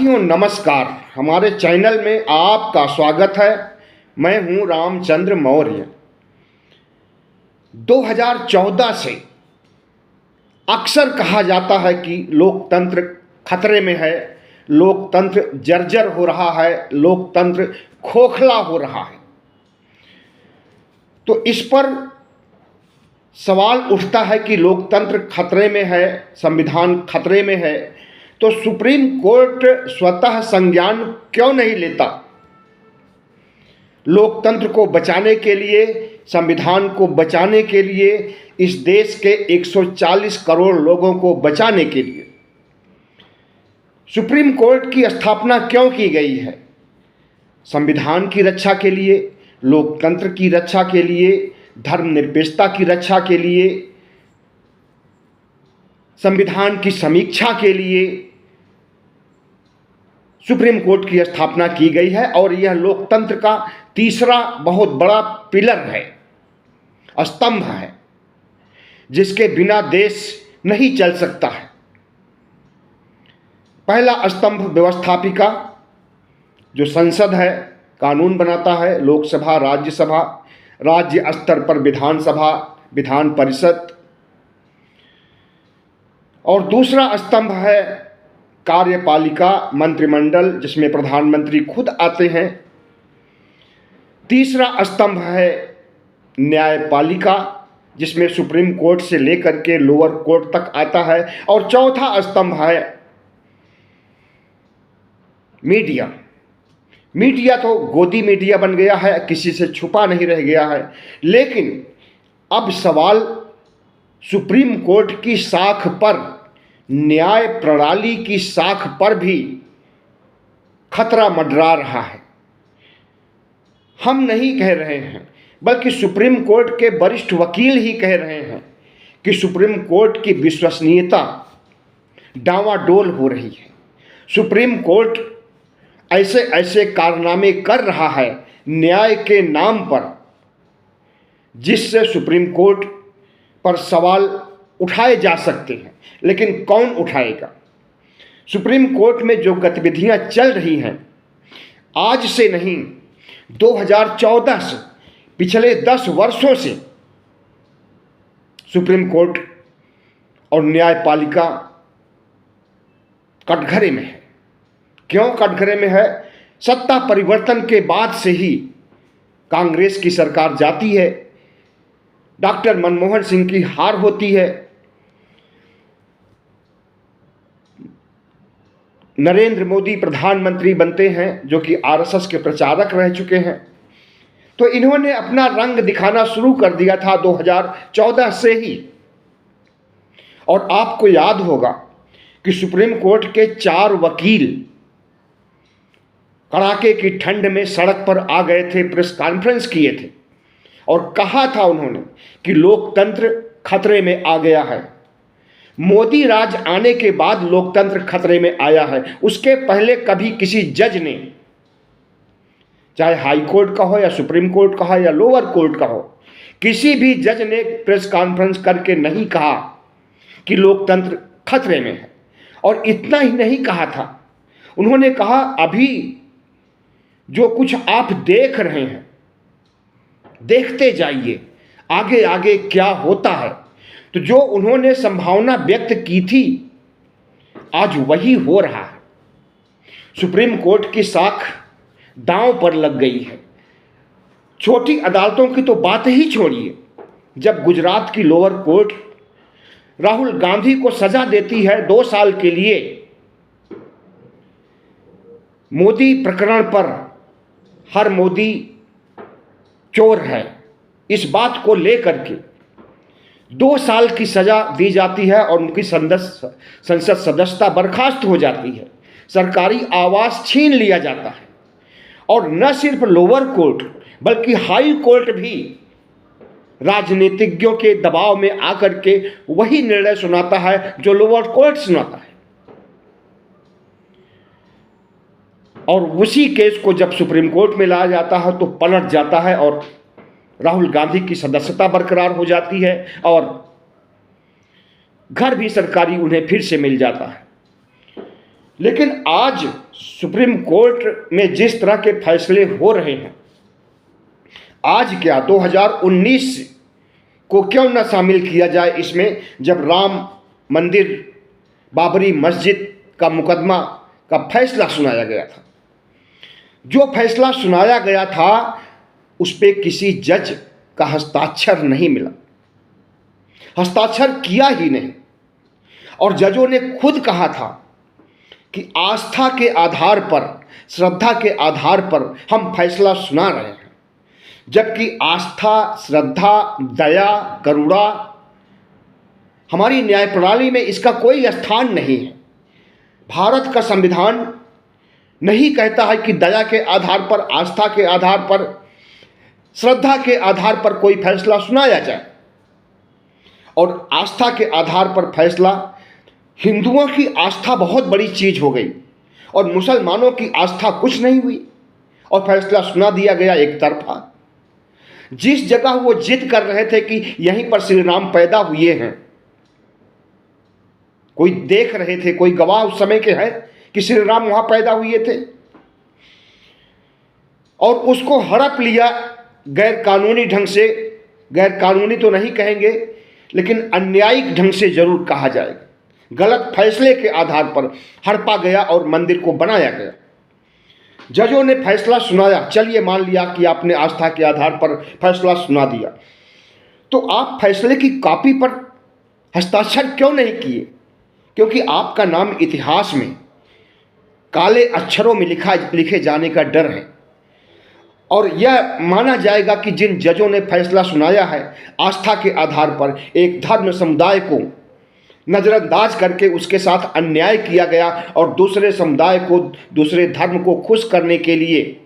साथियों नमस्कार। हमारे चैनल में आपका स्वागत है। मैं हूं रामचंद्र मौर्य। 2014 से अक्सर कहा जाता है कि लोकतंत्र खतरे में है, लोकतंत्र जर्जर हो रहा है, लोकतंत्र खोखला हो रहा है। तो इस पर सवाल उठता है कि लोकतंत्र खतरे में है, संविधान खतरे में है, तो सुप्रीम कोर्ट स्वतः संज्ञान क्यों नहीं लेता? लोकतंत्र को बचाने के लिए, संविधान को बचाने के लिए, इस देश के 140 करोड़ लोगों को बचाने के लिए सुप्रीम कोर्ट की स्थापना क्यों की गई है? संविधान की रक्षा के लिए, लोकतंत्र की रक्षा के लिए, धर्मनिरपेक्षता की रक्षा के लिए, संविधान की समीक्षा के लिए सुप्रीम कोर्ट की स्थापना की गई है। और यह लोकतंत्र का तीसरा बहुत बड़ा पिलर है, स्तंभ है, जिसके बिना देश नहीं चल सकता है। पहला स्तंभ व्यवस्थापिका, जो संसद है, कानून बनाता है, लोकसभा, राज्यसभा, राज्य स्तर पर विधानसभा, विधान परिषद। और दूसरा स्तंभ है कार्यपालिका, मंत्रिमंडल, जिसमें प्रधानमंत्री खुद आते हैं। तीसरा स्तंभ है न्यायपालिका, जिसमें सुप्रीम कोर्ट से लेकर के लोअर कोर्ट तक आता है। और चौथा स्तंभ है मीडिया। मीडिया तो गोदी मीडिया बन गया है, किसी से छुपा नहीं रह गया है। लेकिन अब सवाल सुप्रीम कोर्ट की साख पर, न्याय प्रणाली की साख पर भी खतरा मंडरा रहा है। हम नहीं कह रहे हैं, बल्कि सुप्रीम कोर्ट के वरिष्ठ वकील ही कह रहे हैं कि सुप्रीम कोर्ट की विश्वसनीयता डावाडोल हो रही है। सुप्रीम कोर्ट ऐसे ऐसे कारनामे कर रहा है न्याय के नाम पर, जिससे सुप्रीम कोर्ट पर सवाल उठाए जा सकते हैं। लेकिन कौन उठाएगा? सुप्रीम कोर्ट में जो गतिविधियां चल रही हैं, आज से नहीं, 2014 से, पिछले 10 वर्षों से सुप्रीम कोर्ट और न्यायपालिका कटघरे में है। क्यों कटघरे में है? सत्ता परिवर्तन के बाद से ही कांग्रेस की सरकार जाती है, डॉक्टर मनमोहन सिंह की हार होती है, नरेंद्र मोदी प्रधानमंत्री बनते हैं, जो कि आरएसएस के प्रचारक रह चुके हैं। तो इन्होंने अपना रंग दिखाना शुरू कर दिया था 2014 से ही। और आपको याद होगा कि सुप्रीम कोर्ट के 4 वकील कड़ाके की ठंड में सड़क पर आ गए थे, प्रेस कॉन्फ्रेंस किए थे और कहा था उन्होंने कि लोकतंत्र खतरे में आ गया है। मोदी राज आने के बाद लोकतंत्र खतरे में आया है। उसके पहले कभी किसी जज ने, चाहे हाई कोर्ट का हो या सुप्रीम कोर्ट का हो या लोअर कोर्ट का हो, किसी भी जज ने प्रेस कॉन्फ्रेंस करके नहीं कहा कि लोकतंत्र खतरे में है। और इतना ही नहीं कहा था, उन्होंने कहा अभी जो कुछ आप देख रहे हैं, देखते जाइए आगे आगे क्या होता है। तो जो उन्होंने संभावना व्यक्त की थी, आज वही हो रहा है। सुप्रीम कोर्ट की साख दांव पर लग गई है। छोटी अदालतों की तो बात ही छोड़िए। जब गुजरात की लोअर कोर्ट राहुल गांधी को सजा देती है 2 साल के लिए मोदी प्रकरण पर, हर मोदी चोर है, इस बात को लेकर के 2 साल की सजा दी जाती है और उनकी संसद सदस्यता बर्खास्त हो जाती है, सरकारी आवास छीन लिया जाता है। और न सिर्फ लोअर कोर्ट बल्कि हाई कोर्ट भी राजनीतिज्ञों के दबाव में आकर के वही निर्णय सुनाता है जो लोअर कोर्ट सुनाता है। और उसी केस को जब सुप्रीम कोर्ट में लाया जाता है तो पलट जाता है और राहुल गांधी की सदस्यता बरकरार हो जाती है और घर भी सरकारी उन्हें फिर से मिल जाता है। लेकिन आज सुप्रीम कोर्ट में जिस तरह के फैसले हो रहे हैं, आज क्या 2019 को क्यों न शामिल किया जाए इसमें, जब राम मंदिर, बाबरी मस्जिद का मुकदमा का फैसला सुनाया गया था। जो फैसला सुनाया गया था उस पर किसी जज का हस्ताक्षर नहीं मिला, हस्ताक्षर किया ही नहीं। और जजों ने खुद कहा था कि आस्था के आधार पर, श्रद्धा के आधार पर हम फैसला सुना रहे हैं, जबकि आस्था, श्रद्धा, दया, करुणा, हमारी न्याय प्रणाली में इसका कोई स्थान नहीं है। भारत का संविधान नहीं कहता है कि दया के आधार पर, आस्था के आधार पर, श्रद्धा के आधार पर कोई फैसला सुनाया जाए। और आस्था के आधार पर फैसला, हिंदुओं की आस्था बहुत बड़ी चीज हो गई और मुसलमानों की आस्था कुछ नहीं हुई, और फैसला सुना दिया गया एक तरफा। जिस जगह वो जिद कर रहे थे कि यहीं पर श्री राम पैदा हुए हैं, कोई देख रहे थे, कोई गवाह उस समय के हैं कि श्री राम वहां पैदा हुए थे, और उसको हड़प लिया गैर कानूनी ढंग से। गैर कानूनी तो नहीं कहेंगे, लेकिन अन्यायिक ढंग से जरूर कहा जाएगा। गलत फैसले के आधार पर हड़पा गया और मंदिर को बनाया गया। जजों ने फैसला सुनाया, चलिए मान लिया कि आपने आस्था के आधार पर फैसला सुना दिया, तो आप फैसले की कॉपी पर हस्ताक्षर क्यों नहीं किए? क्योंकि आपका नाम इतिहास में काले अक्षरों में लिखे जाने का डर है, और यह माना जाएगा कि जिन जजों ने फैसला सुनाया है आस्था के आधार पर, एक धर्म समुदाय को नजरअंदाज करके उसके साथ अन्याय किया गया और दूसरे समुदाय को, दूसरे धर्म को खुश करने के लिए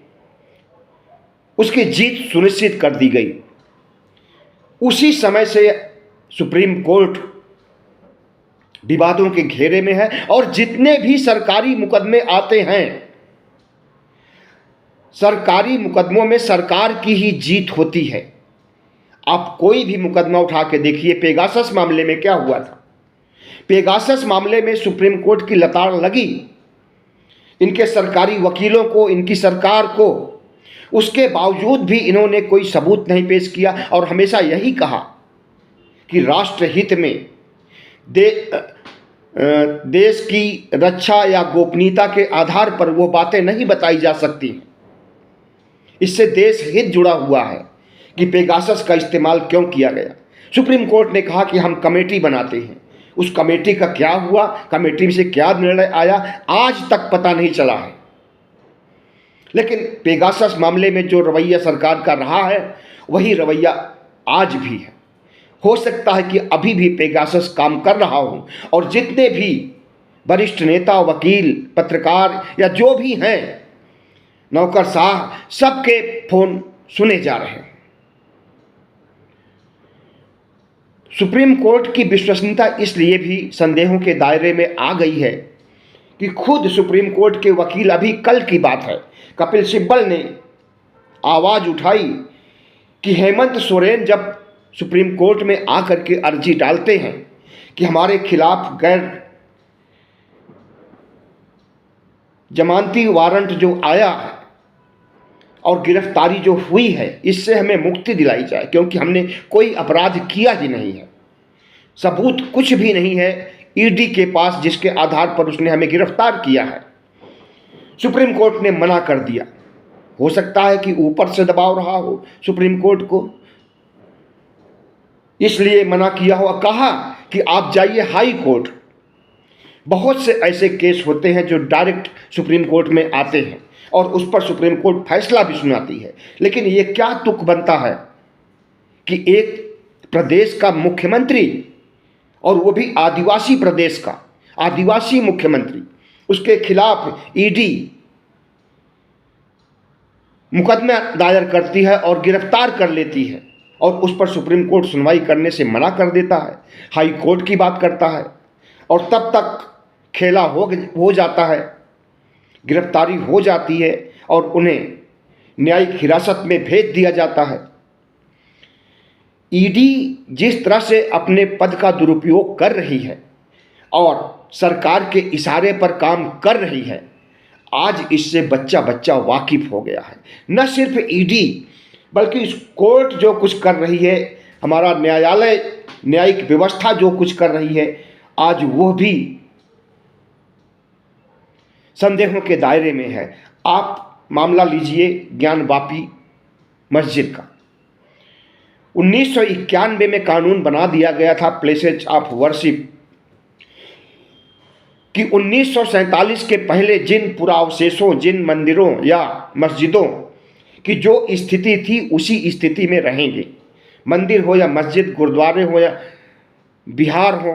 उसकी जीत सुनिश्चित कर दी गई। उसी समय से सुप्रीम कोर्ट विवादों के घेरे में है, और जितने भी सरकारी मुकदमे आते हैं, सरकारी मुकदमों में सरकार की ही जीत होती है। आप कोई भी मुकदमा उठा के देखिए। पेगासस मामले में क्या हुआ था? पेगासस मामले में सुप्रीम कोर्ट की लताड़ लगी इनके सरकारी वकीलों को, इनकी सरकार को। उसके बावजूद भी इन्होंने कोई सबूत नहीं पेश किया और हमेशा यही कहा कि राष्ट्रहित में देश की रक्षा या गोपनीयता के आधार पर वो बातें नहीं बताई जा सकती। इससे देश हित जुड़ा हुआ है कि पेगासस का इस्तेमाल क्यों किया गया। सुप्रीम कोर्ट ने कहा कि हम कमेटी बनाते हैं। उस कमेटी का क्या हुआ, कमेटी से क्या निर्णय आया, आज तक पता नहीं चला है। लेकिन पेगासस मामले में जो रवैया सरकार का रहा है, वही रवैया आज भी है। हो सकता है कि अभी भी पेगासस काम कर रहा हो, और जितने भी वरिष्ठ नेता, वकील, पत्रकार या जो भी हैं, नौकरशाह, सबके फोन सुने जा रहे हैं। सुप्रीम कोर्ट की विश्वसनीयता इसलिए भी संदेहों के दायरे में आ गई है कि खुद सुप्रीम कोर्ट के वकील, अभी कल की बात है, कपिल सिब्बल ने आवाज उठाई कि हेमंत सोरेन जब सुप्रीम कोर्ट में आकर के अर्जी डालते हैं कि हमारे खिलाफ गैर जमानती वारंट जो आया है और गिरफ्तारी जो हुई है, इससे हमें मुक्ति दिलाई जाए, क्योंकि हमने कोई अपराध किया ही नहीं है, सबूत कुछ भी नहीं है ईडी के पास जिसके आधार पर उसने हमें गिरफ्तार किया है। सुप्रीम कोर्ट ने मना कर दिया। हो सकता है कि ऊपर से दबाव रहा हो सुप्रीम कोर्ट को, इसलिए मना किया हो, कहा कि आप जाइए हाई कोर्ट। बहुत से ऐसे केस होते हैं जो डायरेक्ट सुप्रीम कोर्ट में आते हैं और उस पर सुप्रीम कोर्ट फैसला भी सुनाती है। लेकिन ये क्या तुक बनता है कि एक प्रदेश का मुख्यमंत्री, और वो भी आदिवासी प्रदेश का आदिवासी मुख्यमंत्री, उसके खिलाफ ईडी मुकदमा दायर करती है और गिरफ्तार कर लेती है, और उस पर सुप्रीम कोर्ट सुनवाई करने से मना कर देता है, हाई कोर्ट की बात करता है, और तब तक खेला हो जाता है, गिरफ्तारी हो जाती है और उन्हें न्यायिक हिरासत में भेज दिया जाता है। ईडी जिस तरह से अपने पद का दुरुपयोग कर रही है और सरकार के इशारे पर काम कर रही है, आज इससे बच्चा बच्चा वाकिफ हो गया है। न सिर्फ ईडी बल्कि इस कोर्ट जो कुछ कर रही है, हमारा न्यायालय न्यायिक व्यवस्था जो कुछ कर रही है, आज वो भी संदेहों के दायरे में है। आप मामला लीजिए ज्ञानवापी मस्जिद का। 1991 में कानून बना दिया गया था प्लेसेस ऑफ वर्शिप कि 1947 के पहले जिन पुरावशेषों, जिन मंदिरों या मस्जिदों की जो स्थिति थी उसी स्थिति में रहेंगे। मंदिर हो या मस्जिद, गुरुद्वारे हो या बिहार हो,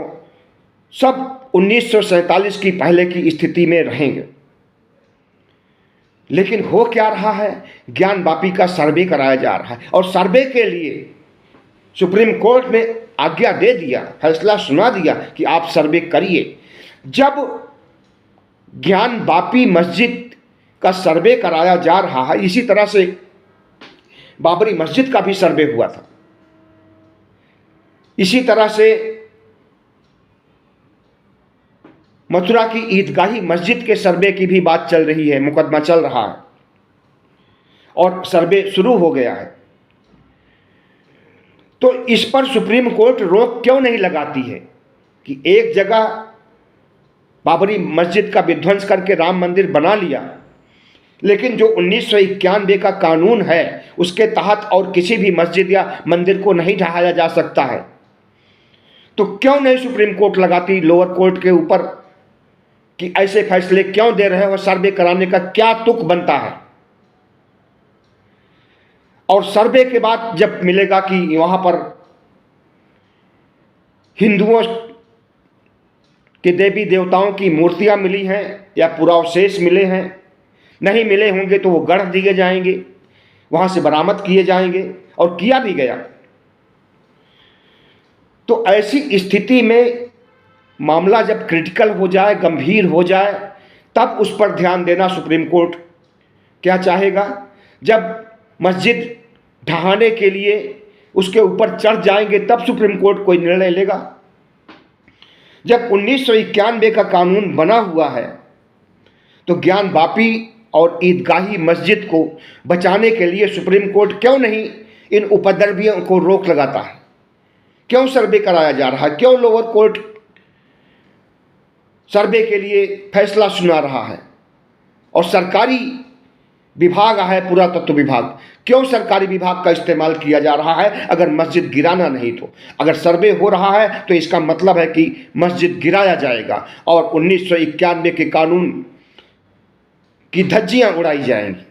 सब 1947 की पहले की स्थिति में रहेंगे। लेकिन हो क्या रहा है, ज्ञानवापी का सर्वे कराया जा रहा है और सर्वे के लिए सुप्रीम कोर्ट ने आज्ञा दे दिया, फैसला सुना दिया कि आप सर्वे करिए। जब ज्ञानवापी मस्जिद का सर्वे कराया जा रहा है, इसी तरह से बाबरी मस्जिद का भी सर्वे हुआ था, इसी तरह से मथुरा की ईदगाही मस्जिद के सर्वे की भी बात चल रही है, मुकदमा चल रहा है और सर्वे शुरू हो गया है। तो इस पर सुप्रीम कोर्ट रोक क्यों नहीं लगाती है कि एक जगह बाबरी मस्जिद का विध्वंस करके राम मंदिर बना लिया, लेकिन जो 1991 का कानून है उसके तहत और किसी भी मस्जिद या मंदिर को नहीं ढहाया जा सकता है। तो क्यों नहीं सुप्रीम कोर्ट लगाती लोअर कोर्ट के ऊपर कि ऐसे फैसले क्यों दे रहे हो, सर्वे कराने का क्या तुक बनता है। और सर्वे के बाद जब मिलेगा कि वहां पर हिंदुओं के देवी देवताओं की मूर्तियां मिली हैं या पुरावशेष मिले हैं, नहीं मिले होंगे तो वो गढ़ दिए जाएंगे, वहां से बरामद किए जाएंगे और किया भी गया। तो ऐसी स्थिति में मामला जब क्रिटिकल हो जाए, गंभीर हो जाए, तब उस पर ध्यान देना सुप्रीम कोर्ट क्या चाहेगा। जब मस्जिद ढहाने के लिए उसके ऊपर चढ़ जाएंगे तब सुप्रीम कोर्ट कोई निर्णय लेगा। जब 1991 का कानून बना हुआ है तो ज्ञानवापी और ईदगाही मस्जिद को बचाने के लिए सुप्रीम कोर्ट क्यों नहीं इन उपद्रवियों को रोक लगाता है, क्यों सर्वे कराया जा रहा है, क्यों लोअर कोर्ट सर्वे के लिए फैसला सुना रहा है। और सरकारी विभाग है पुरातत्व विभाग, क्यों सरकारी विभाग का इस्तेमाल किया जा रहा है अगर मस्जिद गिराना नहीं तो। अगर सर्वे हो रहा है तो इसका मतलब है कि मस्जिद गिराया जाएगा और 1991 के कानून की धज्जियां उड़ाई जाएंगी।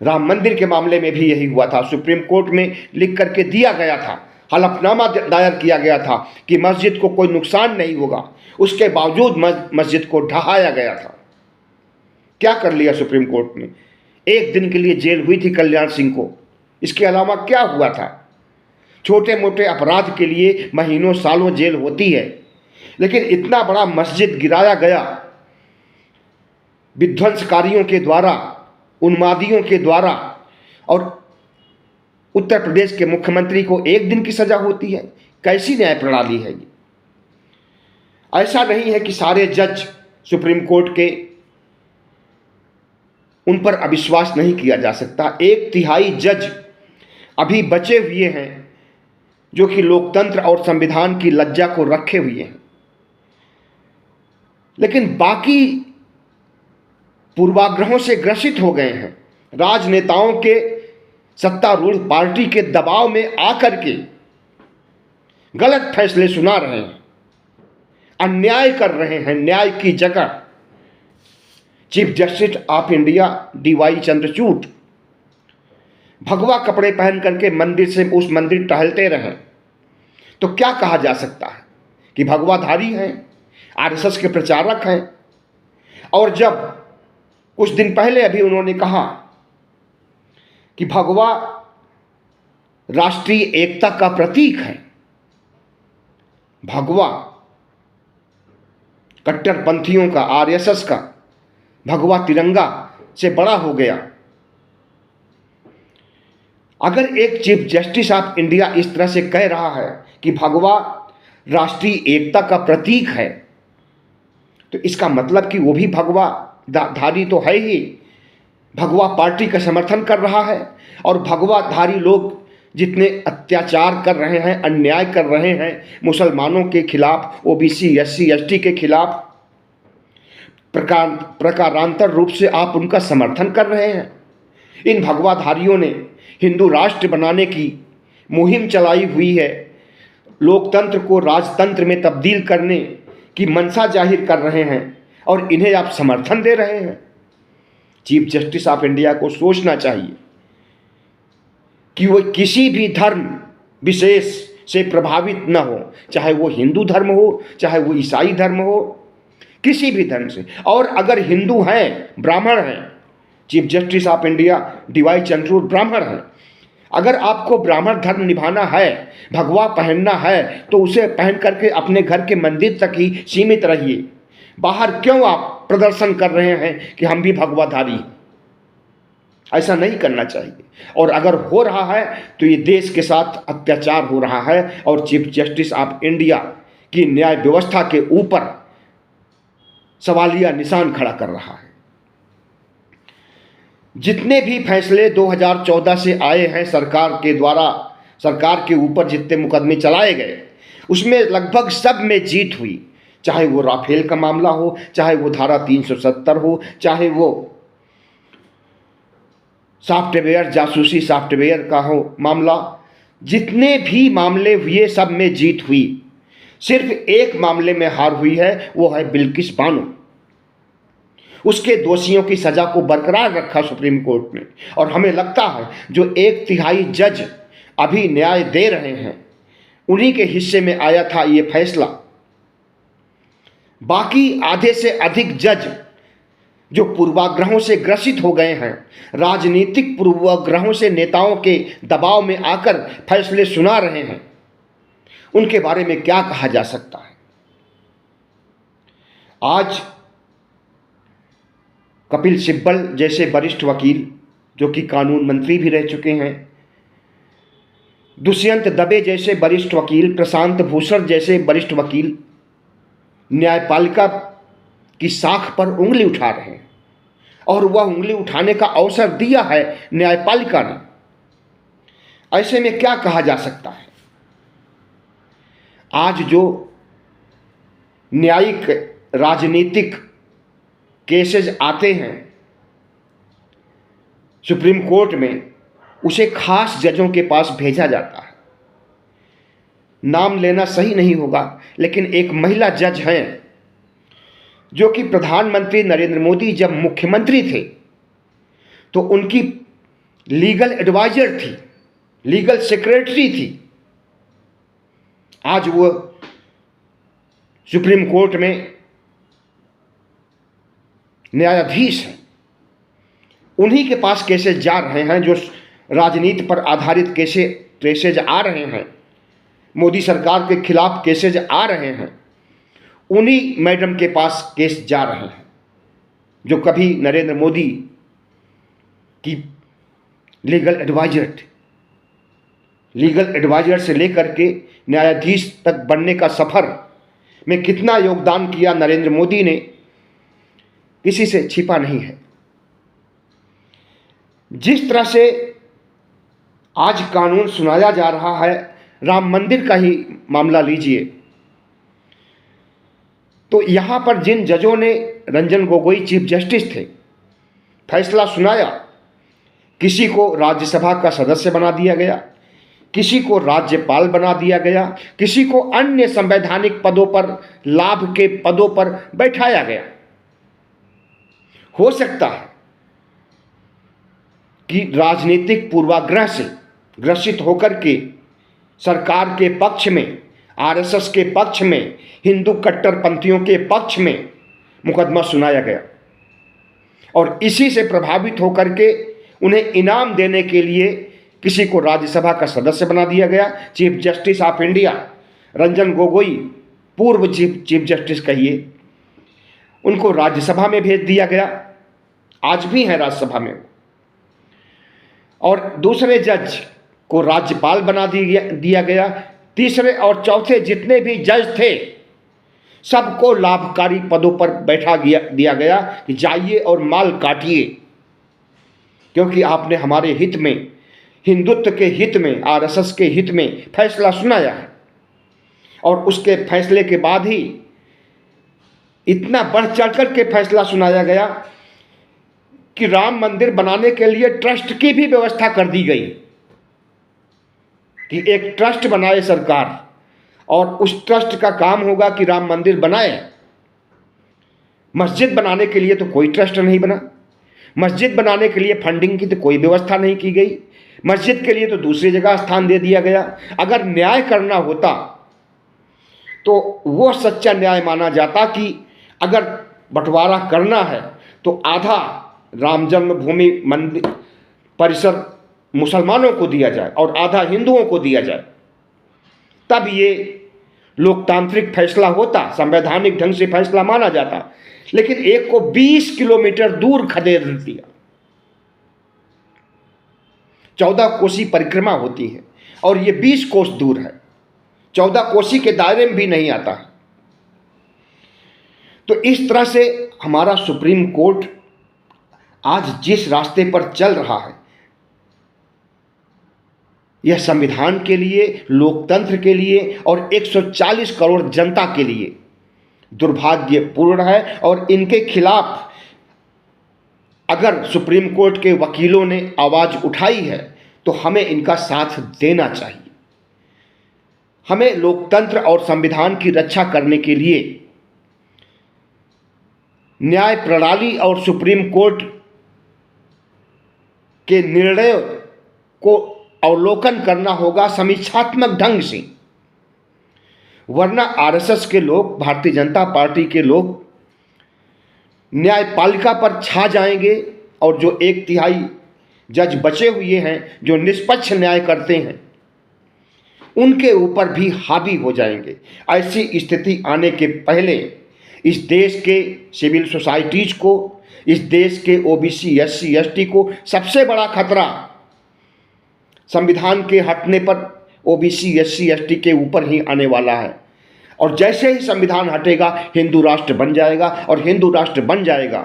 राम मंदिर के मामले में भी यही हुआ था, सुप्रीम कोर्ट में लिख करके दिया गया था, हलफनामा दायर किया गया था कि मस्जिद को कोई नुकसान नहीं होगा, उसके बावजूद मस्जिद को ढहाया गया था। क्या कर लिया सुप्रीम कोर्ट ने, एक दिन के लिए जेल हुई थी कल्याण सिंह को, इसके अलावा क्या हुआ था। छोटे मोटे अपराध के लिए महीनों सालों जेल होती है, लेकिन इतना बड़ा मस्जिद गिराया गया विध्वंसकारियों के द्वारा, उन्मादियों के द्वारा, और उत्तर प्रदेश के मुख्यमंत्री को एक दिन की सजा होती है। कैसी न्याय प्रणाली है ये। ऐसा नहीं है कि सारे जज सुप्रीम कोर्ट के, उन पर अविश्वास नहीं किया जा सकता। 1/3 जज अभी बचे हुए हैं जो कि लोकतंत्र और संविधान की लज्जा को रखे हुए हैं, लेकिन बाकी पूर्वाग्रहों से ग्रसित हो गए हैं। राजनेताओं के, सत्तारूढ़ पार्टी के दबाव में आकर के गलत फैसले सुना रहे हैं, अन्याय कर रहे हैं। न्याय की जगह chief justice of India DY Chandrachud भगवा कपड़े पहन करके मंदिर से उस मंदिर टहलते रहे तो क्या कहा जा सकता है कि भगवाधारी हैं, RSS के प्रचारक हैं। और जब कुछ दिन पहले अभी उन्होंने कहा कि भगवा राष्ट्रीय एकता का प्रतीक है, भगवा कट्टरपंथियों का, RSS का भगवा तिरंगा से बड़ा हो गया। अगर एक चीफ जस्टिस ऑफ इंडिया इस तरह से कह रहा है कि भगवा राष्ट्रीय एकता का प्रतीक है, तो इसका मतलब कि वो भी भगवा धारी तो है ही, भगवा पार्टी का समर्थन कर रहा है। और भगवाधारी लोग जितने अत्याचार कर रहे हैं, अन्याय कर रहे हैं मुसलमानों के खिलाफ, ओबीसी एससी एसटी के खिलाफ, प्रकारांतर रूप से आप उनका समर्थन कर रहे हैं। इन भगवाधारियों ने हिंदू राष्ट्र बनाने की मुहिम चलाई हुई है, लोकतंत्र को राजतंत्र में तब्दील करने की मंशा जाहिर कर रहे हैं, और इन्हें आप समर्थन दे रहे हैं। चीफ जस्टिस ऑफ इंडिया को सोचना चाहिए कि वो किसी भी धर्म विशेष से प्रभावित न हो, चाहे वो हिंदू धर्म हो, चाहे वो ईसाई धर्म हो, किसी भी धर्म से। और अगर हिंदू हैं, ब्राह्मण हैं, chief justice of India DY Chandrachud ब्राह्मण हैं, अगर आपको ब्राह्मण धर्म निभाना है, भगवा पहनना है, तो उसे पहन करके अपने घर के मंदिर तक ही सीमित रहिए। बाहर क्यों आप प्रदर्शन कर रहे हैं कि हम भी भगवाधारी? ऐसा नहीं करना चाहिए। और अगर हो रहा है तो ये देश के साथ अत्याचार हो रहा है, और चीफ जस्टिस ऑफ इंडिया की न्याय व्यवस्था के ऊपर सवालिया निशान खड़ा कर रहा है। जितने भी फैसले 2014 से आए हैं सरकार के द्वारा, सरकार के ऊपर जितने मुकदमे चलाए गए, उसमें लगभग सब में जीत हुई। चाहे वो राफेल का मामला हो, चाहे वो धारा 370 हो, चाहे वो सॉफ्टवेयर, जासूसी सॉफ्टवेयर का हो मामला, जितने भी मामले हुए सब में जीत हुई। सिर्फ एक मामले में हार हुई है, वो है बिल्किस बानो। उसके दोषियों की सजा को बरकरार रखा सुप्रीम कोर्ट ने, और हमें लगता है जो 1/3 जज अभी न्याय दे रहे हैं, उन्हीं के हिस्से में आया था ये फैसला। बाकी आधे से अधिक जज जो पूर्वाग्रहों से ग्रसित हो गए हैं, राजनीतिक पूर्वाग्रहों से नेताओं के दबाव में आकर फैसले सुना रहे हैं, उनके बारे में क्या कहा जा सकता है? आज कपिल सिब्बल जैसे वरिष्ठ वकील, जो कि कानून मंत्री भी रह चुके हैं, दुष्यंत दबे जैसे वरिष्ठ वकील, प्रशांत भूषण जैसे वरिष्ठ वकील न्यायपालिका की साख पर उंगली उठा रहे हैं, और वह उंगली उठाने का अवसर दिया है न्यायपालिका ने। ऐसे में क्या कहा जा सकता है? आज जो न्यायिक राजनीतिक केसेस आते हैं सुप्रीम कोर्ट में, उसे खास जजों के पास भेजा जाता है। नाम लेना सही नहीं होगा, लेकिन एक महिला जज हैं जो कि प्रधानमंत्री नरेंद्र मोदी जब मुख्यमंत्री थे तो उनकी लीगल एडवाइजर थी, लीगल सेक्रेटरी थी। आज वो सुप्रीम कोर्ट में न्यायाधीश हैं। उन्हीं के पास केसेस जा रहे हैं, जो राजनीति पर आधारित केसेज आ रहे हैं, मोदी सरकार के खिलाफ केसेज आ रहे हैं, उन्हीं मैडम के पास केस जा रहे हैं, जो कभी नरेंद्र मोदी की लीगल एडवाइजर थे। लीगल एडवाइजर से लेकर के न्यायाधीश तक बनने का सफर में कितना योगदान किया नरेंद्र मोदी ने, किसी से छिपा नहीं है। जिस तरह से आज कानून सुनाया जा रहा है, राम मंदिर का ही मामला लीजिए, तो यहां पर जिन जजों ने, रंजन गोगोई चीफ जस्टिस थे, फैसला सुनाया, किसी को राज्यसभा का सदस्य बना दिया गया, किसी को राज्यपाल बना दिया गया, किसी को अन्य संवैधानिक पदों पर, लाभ के पदों पर बैठाया गया। हो सकता है कि राजनीतिक पूर्वाग्रह से ग्रसित होकर के सरकार के पक्ष में, आरएसएस के पक्ष में, हिंदू कट्टरपंथियों के पक्ष में मुकदमा सुनाया गया, और इसी से प्रभावित होकर के उन्हें इनाम देने के लिए किसी को राज्यसभा का सदस्य बना दिया गया। Chief justice of India Ranjan Gogoi, पूर्व चीफ जस्टिस कहिए, उनको राज्यसभा में भेज दिया गया, आज भी हैं राज्यसभा में। और दूसरे जज को राज्यपाल बना दिया गया। तीसरे और चौथे जितने भी जज थे, सबको लाभकारी पदों पर दिया गया कि जाइए और माल काटिए, क्योंकि आपने हमारे हित में, हिंदुत्व के हित में, आरएसएस के हित में फैसला सुनाया है। और उसके फैसले के बाद ही इतना बढ़ चढ़कर के फैसला सुनाया गया कि राम मंदिर बनाने के लिए ट्रस्ट की भी व्यवस्था कर दी गई, कि एक ट्रस्ट बनाए सरकार और उस ट्रस्ट का काम होगा कि राम मंदिर बनाए। मस्जिद बनाने के लिए तो कोई ट्रस्ट नहीं बना, मस्जिद बनाने के लिए फंडिंग की तो कोई व्यवस्था नहीं की गई, मस्जिद के लिए तो दूसरी जगह स्थान दे दिया गया। अगर न्याय करना होता तो वो सच्चा न्याय माना जाता कि अगर बंटवारा करना है तो आधा राम जन्मभूमि मंदिर परिसर मुसलमानों को दिया जाए और आधा हिंदुओं को दिया जाए, तब ये लोकतांत्रिक फैसला होता, संवैधानिक ढंग से फैसला माना जाता। लेकिन एक को 20 किलोमीटर दूर खदेड़ दिया। 14 कोसी परिक्रमा होती है और ये 20 कोस दूर है, 14 कोसी के दायरे में भी नहीं आता है। तो इस तरह से हमारा सुप्रीम कोर्ट आज जिस रास्ते पर चल रहा है, यह संविधान के लिए, लोकतंत्र के लिए और 140 करोड़ जनता के लिए दुर्भाग्यपूर्ण है। और इनके खिलाफ अगर सुप्रीम कोर्ट के वकीलों ने आवाज उठाई है तो हमें इनका साथ देना चाहिए। हमें लोकतंत्र और संविधान की रक्षा करने के लिए न्याय प्रणाली और सुप्रीम कोर्ट के निर्णय को अवलोकन करना होगा समीक्षात्मक ढंग से, वरना आरएसएस के लोग, भारतीय जनता पार्टी के लोग न्यायपालिका पर छा जाएंगे और जो 1/3 जज बचे हुए हैं जो निष्पक्ष न्याय करते हैं उनके ऊपर भी हावी हो जाएंगे। ऐसी स्थिति आने के पहले इस देश के सिविल सोसाइटीज को, इस देश के ओबीसी, एससी, एसटी को सबसे बड़ा खतरा संविधान के हटने पर ओबीसी, एससी, एसटी के ऊपर ही आने वाला है। और जैसे ही संविधान हटेगा हिंदू राष्ट्र बन जाएगा, और हिंदू राष्ट्र बन जाएगा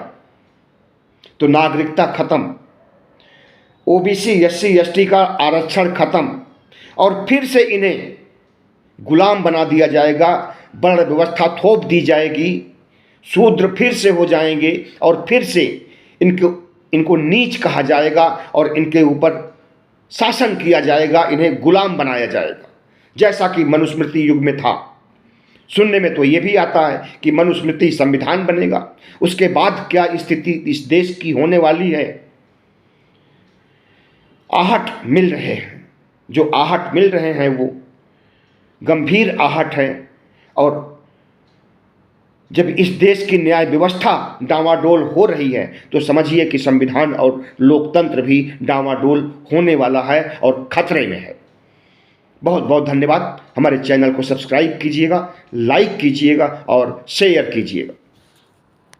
तो नागरिकता खत्म, ओबीसी, एससी, एसटी का आरक्षण खत्म, और फिर से इन्हें गुलाम बना दिया जाएगा, वर्ण व्यवस्था थोप दी जाएगी, शूद्र फिर से हो जाएंगे और फिर से इनको नीच कहा जाएगा और इनके ऊपर शासन किया जाएगा, इन्हें गुलाम बनाया जाएगा, जैसा कि मनुस्मृति युग में था। सुनने में तो ये भी आता है कि मनुस्मृति संविधान बनेगा, उसके बाद क्या स्थिति इस देश की होने वाली है। आहट मिल रहे हैं, जो आहट मिल रहे हैं वो गंभीर आहट है। और जब इस देश की न्याय व्यवस्था डावाडोल हो रही है तो समझिए कि संविधान और लोकतंत्र भी डावाडोल होने वाला है और खतरे में है। बहुत बहुत धन्यवाद। हमारे चैनल को सब्सक्राइब कीजिएगा, लाइक कीजिएगा और शेयर कीजिएगा।